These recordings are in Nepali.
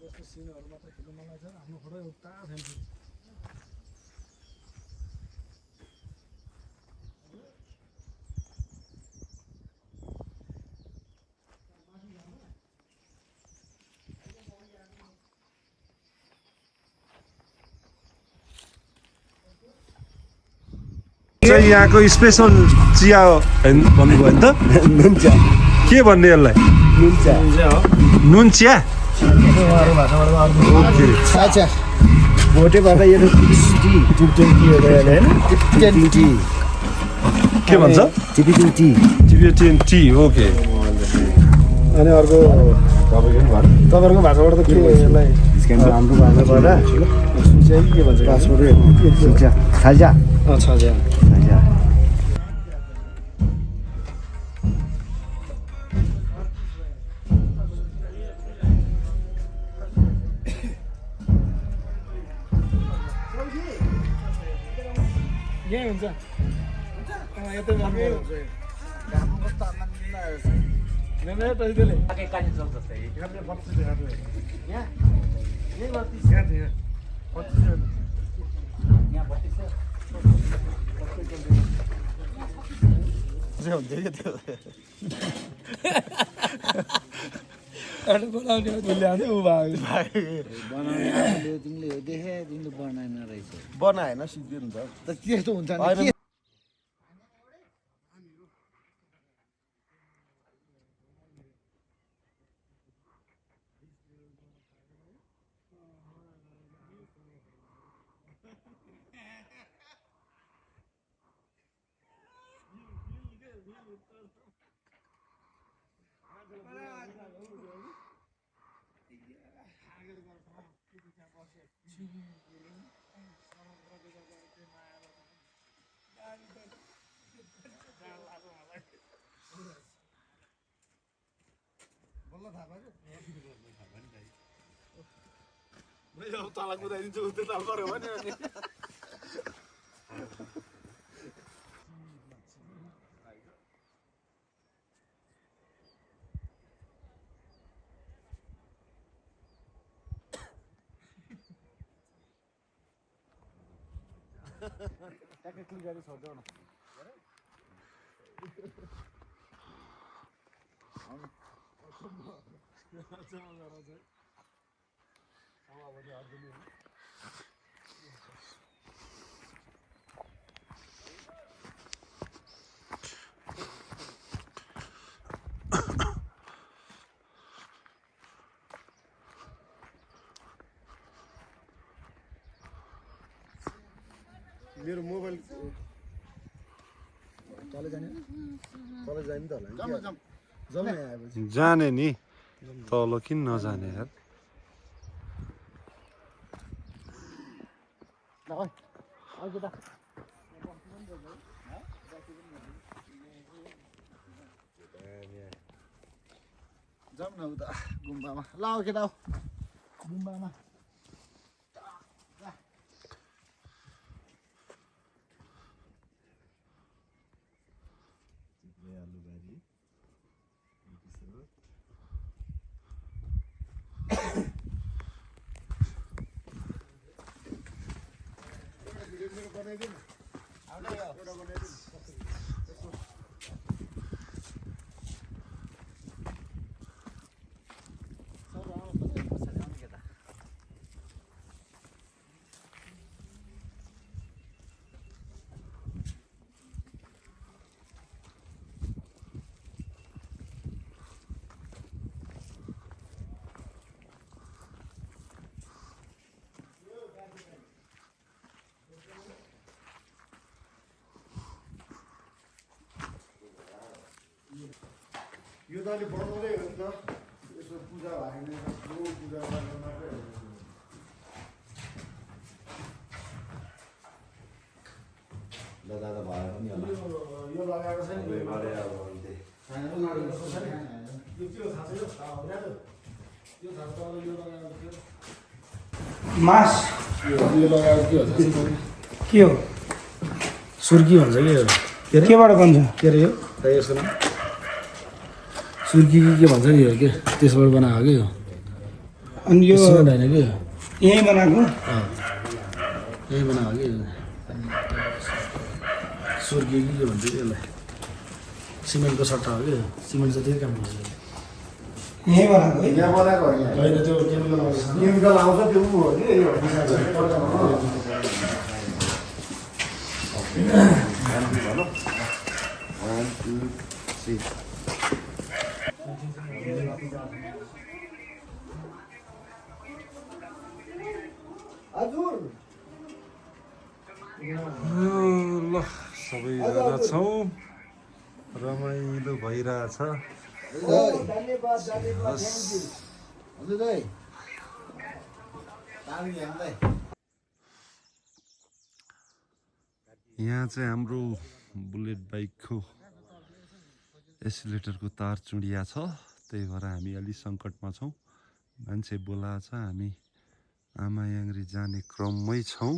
जस्तो सिनहरू मात्र खेल्नु मन लाग्छ आफ्नो फोटो एउटा छैन चाहिँ यहाँको स्पेसल चिया भन्नुभयो नि त नुन चिया के भन्ने यसलाई नुन चिया नुन चिया अच्छा भोटेबाट यो टी के भन्छ typical T Tibetan T okay अनि अर्को तपाईँहरूको भाषाबाट त के यसलाई हाम्रो भाषाबाट चाहिँ के भन्छ पासपोर्ट खाजा अच्छा खाजा यही हुन्छ यतै राम्रो हुन्छ बनाएन सिक्यो नि त त्यस्तो हुन्छ नि तल कुदाइदिन्छु उस्तै तल गऱ्यो भने ट्याक्कै क्लिक गरेर छोड्देऊ न मेरो मोबाइल तल जाने त होला जाउँ आएपछि जाने नि तल किन नजाने यार जाउँ न उता गुम्बामा ल केटा गुम्बामा यो त अलि बनाउँदै हो नि त यसो पूजा भएन जो पूजा गर्न मात्रै हो दादा भयो पनि यो लगाएको छ नि मास यो लगाएको के हो सुर्की भन्छ के केबाट बन्छ के अरे यो यसो सुर्की के भन्छ नि यो के त्यसबाट बनाएको के हो अनि यो सिमेन्ट होइन कि यहीँ बनाएको यही बनाएको कि सुर्की कि के भन्छ कि यसलाई सिमेन्टको सट्टा हो कि सिमेन्ट जति काम गर्छ यहीँ बनाएको है यहाँ बनाएको होइन होइन त्यो केमिकल आउँछ केमिकल आउँछ त्यो ऊ हो नि यो हजुर ल सबैजना छौँ रमाइलो भइरहेछ धन्यवाद धन्यवाद हजुर दाइ तामी हामीलाई यहाँ चाहिँ हाम्रो बुलेट बाइकको एसिलेटरको तार चुडिया छ त्यही भएर हामी अलि सङ्कटमा छौँ मान्छे बोलाएको छ हामी आमायाङ्री जाने क्रममै छौँ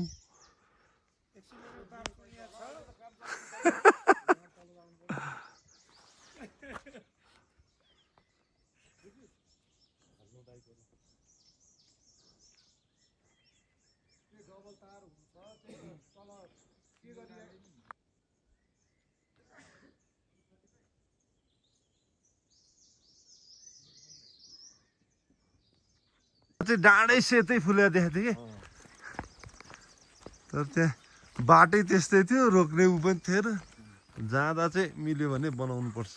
चाहिँ डाँडै सेतै फुलेर देखाएको थिएँ कि तर त्यहाँ बाटै त्यस्तै थियो रोक्ने ऊ पनि थिएन जाँदा चाहिँ मिल्यो भने बनाउनु पर्छ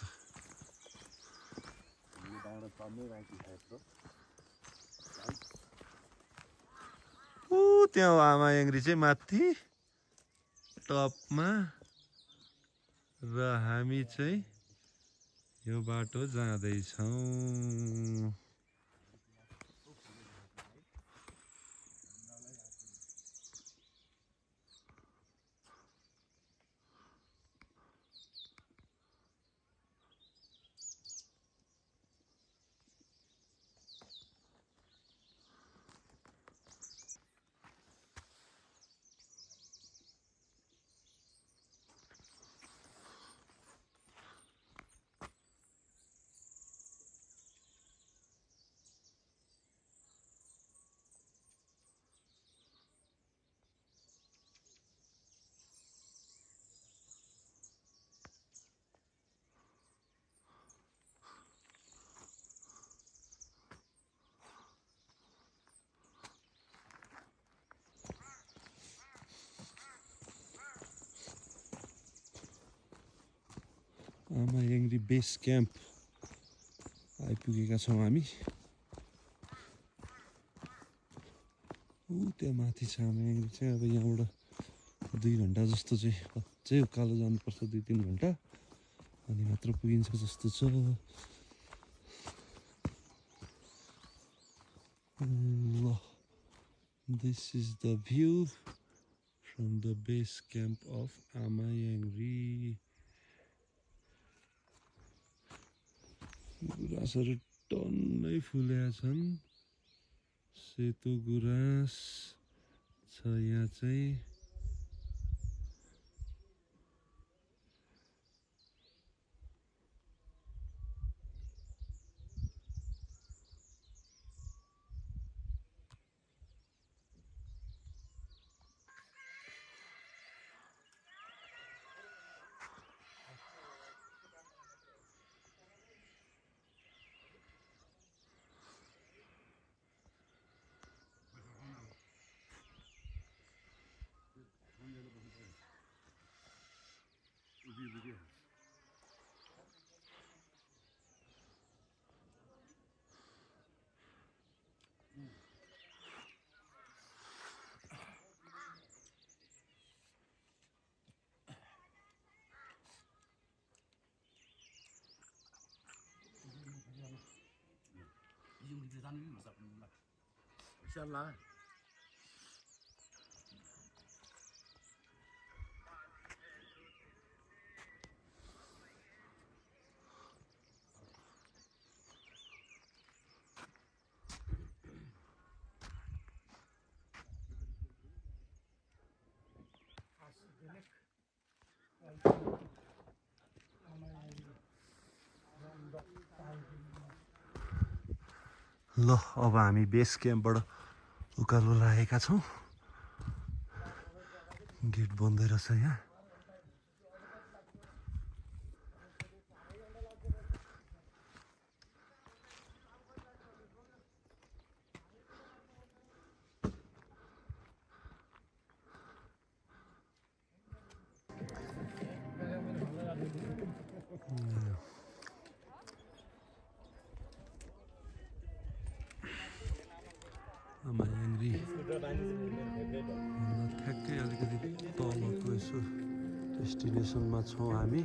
ऊ त्यहाँ हो आमायाङ्री चाहिँ माथि टपमा र हामी चाहिँ यो बाटो जाँदैछौँ आमायाङ्री बेस क्याम्प आइपुगेका छौँ हामी ऊ त्यहाँ माथि छ आमायाङ्री चाहिँ अब यहाँबाट 2 घन्टा जस्तो चाहिँ अझै उकालो जानुपर्छ 2-3 घन्टा अनि मात्र पुगिन्छ जस्तो छ ल this is the view from the base camp of Amayangri गुराँसहरू टन्नै फुलेका छन् सेतो गुराँस छ यहाँ चाहिँ इंशाल्लाह ल अब हामी बेस क्याम्पबाट उकालो लागेका छौँ। गेट बन्दै रहेछ यहाँ। मायाङ्ग्री ठ्याक्कै अलिकति तलको यसो डेस्टिनेसनमा छौँ हामी।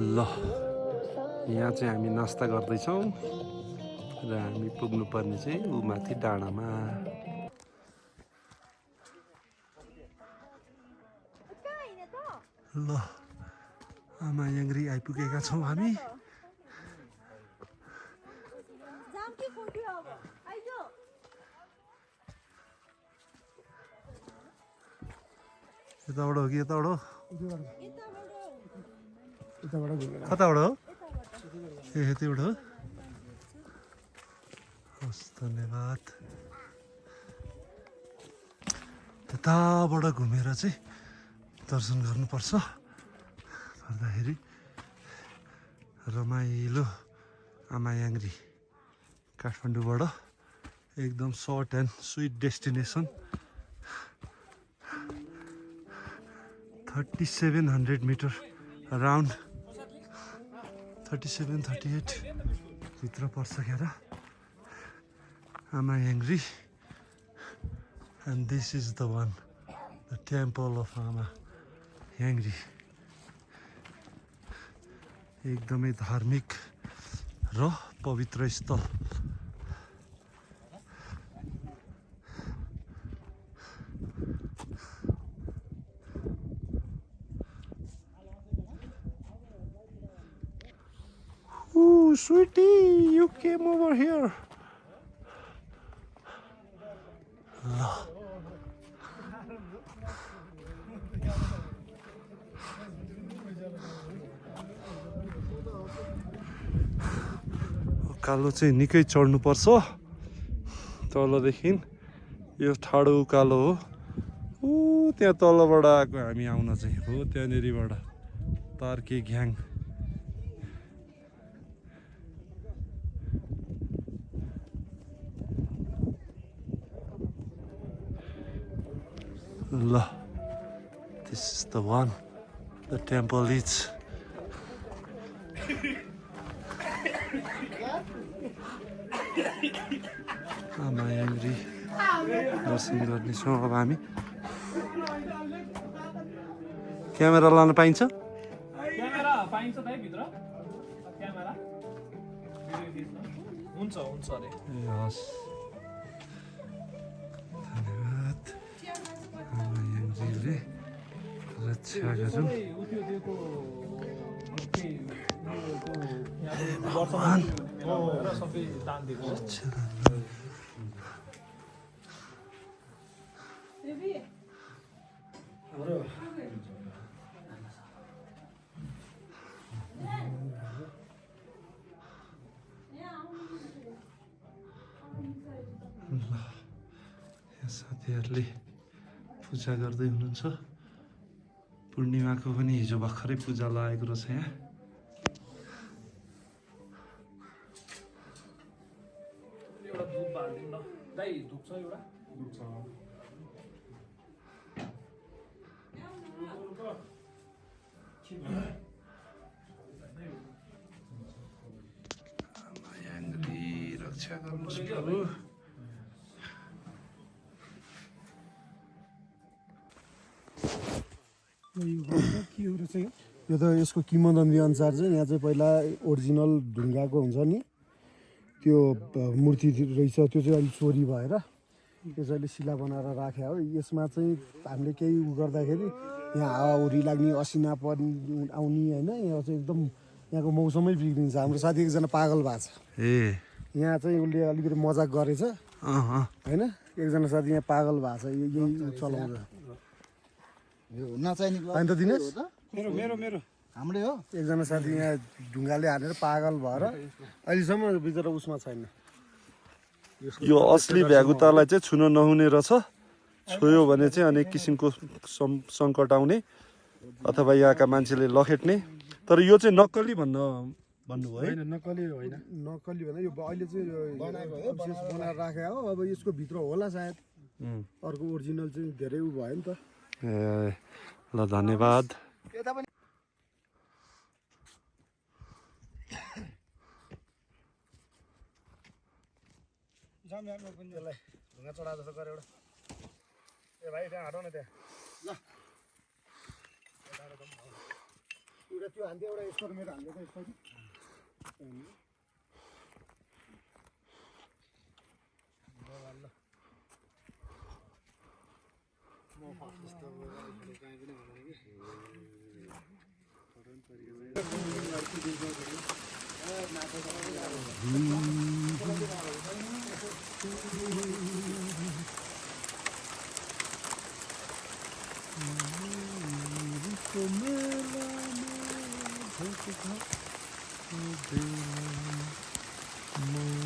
ल यहाँ चाहिँ हामी नास्ता गर्दैछौँ र हामी पुग्नुपर्ने चाहिँ ऊ माथि डाँडामा। ल मायाङ्ग्री आइपुगेका छौँ हामी। यताबाट हो कि यताबाट हो? कताबाट हो? ए यतिबाट हो? हस् धन्यवाद। त्यताबाट घुमेर चाहिँ दर्शन गर्नुपर्छ। गर्दाखेरि रमाइलो मायाङ्ग्री काठमाडौँबाट एकदम short and sweet destination. 3700 metre around 37-38 भित्र पर्छ क्या Mayangri. And this is the one, the temple of Mayangri. एकदमै धार्मिक र पवित्र स्थल। Ooh, sweetie, you came over here. उकालो चाहिँ निकै चढ्नुपर्छ तलदेखि। यो ठाडो उकालो हो। त्यहाँ तलबाट आएको हामी आउन चाहिँ हो त्यहाँनिरबाट तार्के घ्याङ। ल this is the one, the temple is मायाङ्ग्री दर्शन गर्नेछौँ अब हामी। क्यामेरा लान पाइन्छ? क्यामेरा पाइन्छ त भित्र क्यामेरा हुन्छ अरे। ए हस् धन्यवाद मायाङ्ग्रीले रक्षा गरौँ। भगवान् सबै दान दिएको साथीहरूले पूजा गर्दै हुनुहुन्छ। पूर्णिमाको पनि हिजो भर्खरै पूजा लागेको रहेछ यहाँ। एउटा धुप बाल्दिउँ न दाइ, धुप छ एउटा? धुप छ। यहाँनिर रक्षा गर्नुहोस् प्रभु। के हो रहेछ यो यो त यसको किंवदन्ती अनुसार चाहिँ यहाँ चाहिँ पहिला ओरिजिनल ढुङ्गाको हुन्छ नि त्यो मूर्ति रहेछ, त्यो चाहिँ अलिक चोरी भएर त्यो चाहिँ अहिले शिला बनाएर राखे हो। यसमा चाहिँ हामीले केही उ गर्दाखेरि यहाँ हावाहुरी लाग्ने, असिना पर्ने आउने होइन, यहाँ चाहिँ एकदम यहाँको मौसमै बिग्रिन्छ। हाम्रो साथी एकजना पागल भएको छ, ए यहाँ चाहिँ उसले अलिकति मजाक गरेछ होइन, एकजना साथी यहाँ पागल भएको छ, यही चलाउँछ। यो नचाहिने होइन त दिनेश, मेरो मेरो मेरो हाम्रै हो। एकजना साथी यहाँ ढुङ्गाले हानेर पागल भएर अहिलेसम्म बिचरा उसमा छैन। यो असली भ्यागुतालाई चाहिँ छुन नहुने रहेछ। छोयो भने चाहिँ अनेक किसिमको सङ्कट आउने अथवा यहाँका मान्छेले लखेट्ने। तर यो चाहिँ नक्कली भन्नुभयो है? होइन नक्कली होइन, नक्कली भन्दा यो अहिले चाहिँ विशेष बनाएर राखे हो। अब यसको भित्र होला सायद, अर्को ओरिजिनल चाहिँ धेरै उ भयो नि त। ए ल धन्यवाद। जाम जाम पनि यसलाई ढुङ्गा चढा जस्तो गरेर एउटा ए भाइ त्यहाँ हटाउ न त्यहाँ ल एउटा त्यो हान्थ्यो, एउटा यस्तो मेरो हान्थ्यो त यस्तो म